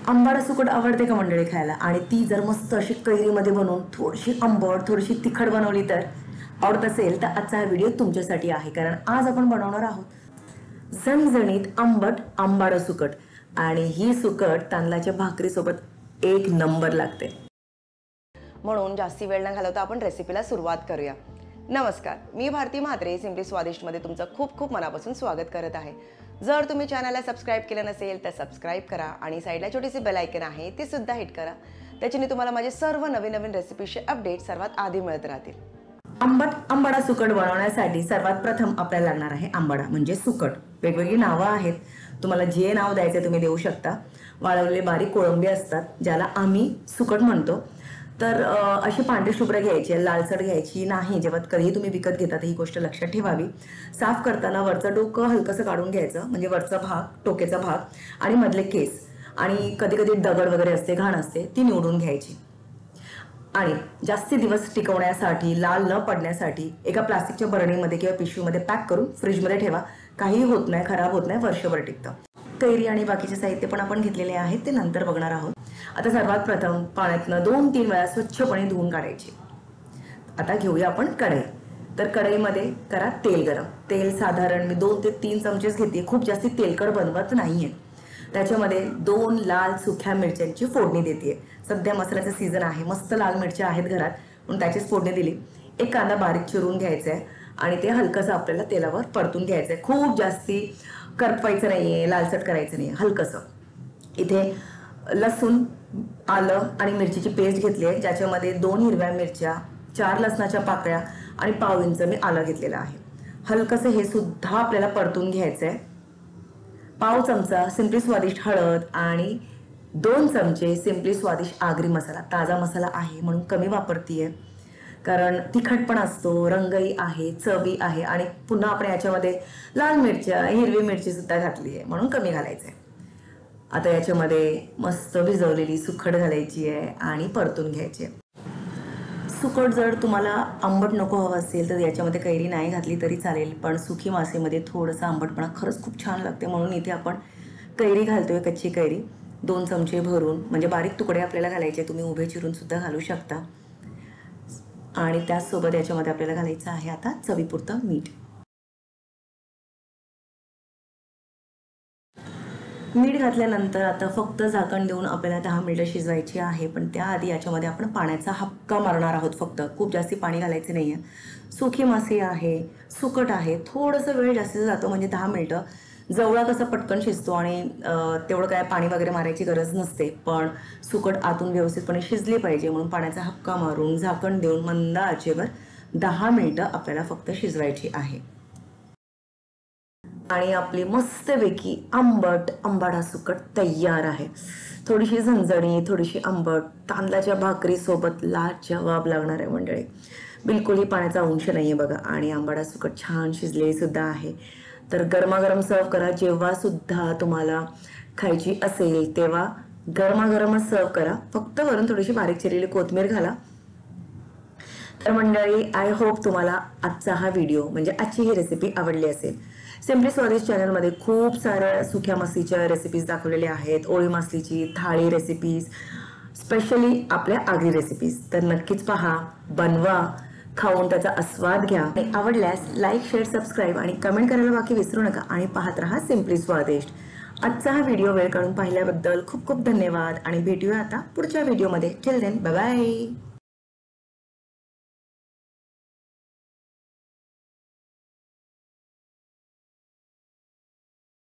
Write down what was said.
आंबाडा सुकट आवडते का मंडळी खायला? आणि ती जर मस्त अशी कैरीमध्ये बनवून थोडीशी आंबट थोडीशी तिखट बनवली तर आवडत असेल तर आजचा हा व्हिडिओ तुमच्यासाठी आहे. कारण आज आपण बनवणार आहोत झणझणीत आंबट आंबाडा सुकट. आणि ही सुकट तांदळाच्या भाकरीसोबत एक नंबर लागते. म्हणून जास्ती वेळ न घालवता आपण रेसिपीला सुरुवात करूया. नमस्कार, मी भारती म्हात्रे सिम्पली स्वादिष्टमध्ये तुमचं खूप खूप मनापासून स्वागत करत आहे. जर तुम्ही चॅनलला सबस्क्राईब केलं नसेल तर सबस्क्राईब करा आणि साईडला छोटीशी बेल आयकन आहे ती सुद्धा हिट करा. त्याच्याने तुम्हाला माझे सर्व नवीन नवीन रेसिपीचे अपडेट सर्वात आधी मिळत राहतील. आंबट आंबाडा सुकट बनवण्यासाठी सर्वात प्रथम आपल्याला लागणार आहे आंबाडा म्हणजे सुकट. वेगवेगळी नावं आहेत, तुम्हाला जे नाव द्यायचे तुम्ही देऊ शकता. वाळवलेले बारीक कोळंबी असतात ज्याला आम्ही सुकट म्हणतो. तर अशी पांढरी शुभ्र घ्यायची, लालसर घ्यायची नाही. जेव्हा कधीही तुम्ही विकत घेता ही गोष्ट लक्षात ठेवावी. साफ करताना वरचं डोकं हलकंसं काढून घ्यायचं, म्हणजे वरचा भाग, टोकेचा भाग आणि मधले केस आणि कधी कधी दगड वगैरे असते, घाण असते, ती निवडून घ्यायची. आणि जास्ती दिवस टिकवण्यासाठी, लाल न पडण्यासाठी एका प्लास्टिकच्या बरणीमध्ये किंवा पिशवीमध्ये पॅक करून फ्रीजमध्ये ठेवा. काही होत नाही, खराब होत नाही, वर्षभर टिकतं. कैरी आणि बाकीचे साहित्य पण आपण घेतलेले आहेत, ते नंतर बघणार आहोत. आता सर्वात प्रथम पाण्यातनं 2-3 वेळा स्वच्छपणे धुवून काढायचे. आता घेऊया आपण कढई. तर कढईमध्ये करा तेल गरम. तेल साधारण मी 2 ते 3 चमचेच घेते, खूप जास्ती तेलकट बनवत नाहीये. त्याच्यामध्ये 2 लाल सुक्या मिरच्यांची फोडणी देते. सध्या मसाल्याचा सीझन आहे, मस्त लाल मिरच्या आहेत घरात म्हणून त्याचीच फोडणी दिली. एक कांदा बारीक चिरून घ्यायचा आहे आणि ते हलकंसं आपल्याला तेलावर परतून घ्यायचं आहे. खूप जास्ती करपवायचं नाहीये, लालसट करायचं नाही, हलकंसं. इथे लसूण, आलं आणि मिरचीची पेस्ट घेतली आहे, ज्याच्यामध्ये 2 हिरव्या मिरच्या, 4 लसणाच्या पाकळ्या आणि पाव इंच मी आलं घेतलेलं आहे. हलकंसं हे सुद्धा आपल्याला परतून घ्यायचं आहे. पाव चमचा सिम्पली स्वादिष्ट हळद आणि 2 चमचे सिम्पली स्वादिष्ट आगरी मसाला. ताजा मसाला आहे म्हणून कमी वापरतीये, कारण तिखट पण असतो, रंगही आहे, चवी आहे आणि पुन्हा आपण याच्यामध्ये लाल मिरच्या, हिरवी मिरची सुद्धा घातली आहे म्हणून कमी घालायचं आहे. आता याच्यामध्ये मस्त भिजवलेली सुकट घालायची आहे आणि परतून घ्यायची आहे. सुकट जर तुम्हाला आंबट नको हवं असेल तर याच्यामध्ये कैरी नाही घातली तरी चालेल, पण सुकी मासेमध्ये थोडंसं आंबटपणा खरंच खूप छान लागते म्हणून इथे आपण कैरी घालतोय, कच्ची कैरी 2 चमचे भरून. म्हणजे बारीक तुकडे आपल्याला घालायचे, तुम्ही उभे चिरून सुद्धा घालू शकता. आणि त्याचसोबत याच्यामध्ये आपल्याला घालायचं आहे आता चवीपुरतं मीठ. मीठ घातल्यानंतर आता फक्त झाकण देऊन आपल्याला 10 मिनिटं शिजवायची आहे. पण त्याआधी याच्यामध्ये आपण पाण्याचा हक्का मारणार आहोत. फक्त खूप जास्ती पाणी घालायचं नाही आहे. सुकी मासे आहे, सुकट आहे, थोडंसं वेळ जास्त जातो. म्हणजे 10 मिनिटं. जवळा कसा पटकन शिजतो आणि तेवढं काय पाणी वगैरे मारायची गरज नसते, पण सुकट आतून व्यवस्थितपणे शिजली पाहिजे म्हणून पाण्याचा हक्का मारून झाकण देऊन मंद आचेवर 10 मिनिटं आपल्याला फक्त शिजवायची आहे. आणि आपली मस्तपैकी आंबट आंबाडा सुकट तयार आहे. थोडीशी झणझणी, थोडीशी आंबट, तांदळाच्या भाकरीसोबत लाजवाब लागणार आहे मंडळी. बिलकुलही पाण्याचा अंश नाही आहे बघा. आणि आंबाडा सुकट छान शिजलेली सुद्धा आहे. तर गरमागरम सर्व करा. जेव्हा सुद्धा तुम्हाला खायची असेल तेव्हा गरमागरमच सर्व करा. फक्त वरून थोडीशी बारीक चिरलेली कोथिंबीर घाला. तर मंडळी, आय होप तुम्हाला आजचा हा व्हिडिओ म्हणजे आजची ही रेसिपी आवडली असेल. सिम्पली स्वादिष्ट चॅनलमध्ये खूप साऱ्या सुक्या मासलीच्या रेसिपीज दाखवलेल्या आहेत. ओळी मासलीची थाळी रेसिपीज, स्पेशली आपल्या आगरी रेसिपीज. तर नक्कीच पहा, बनवा, खाऊन त्याचा आस्वाद घ्या. आवडल्यास लाईक, शेअर, सबस्क्राईब आणि कमेंट करायला बाकी विसरू नका. आणि पाहत रहा सिम्पली स्वादिष्ट. आजचा हा व्हिडिओ वेळ काढून पाहिल्याबद्दल खूप खूप धन्यवाद आणि भेटूया आता पुढच्या व्हिडिओमध्ये. Till then, bye bye.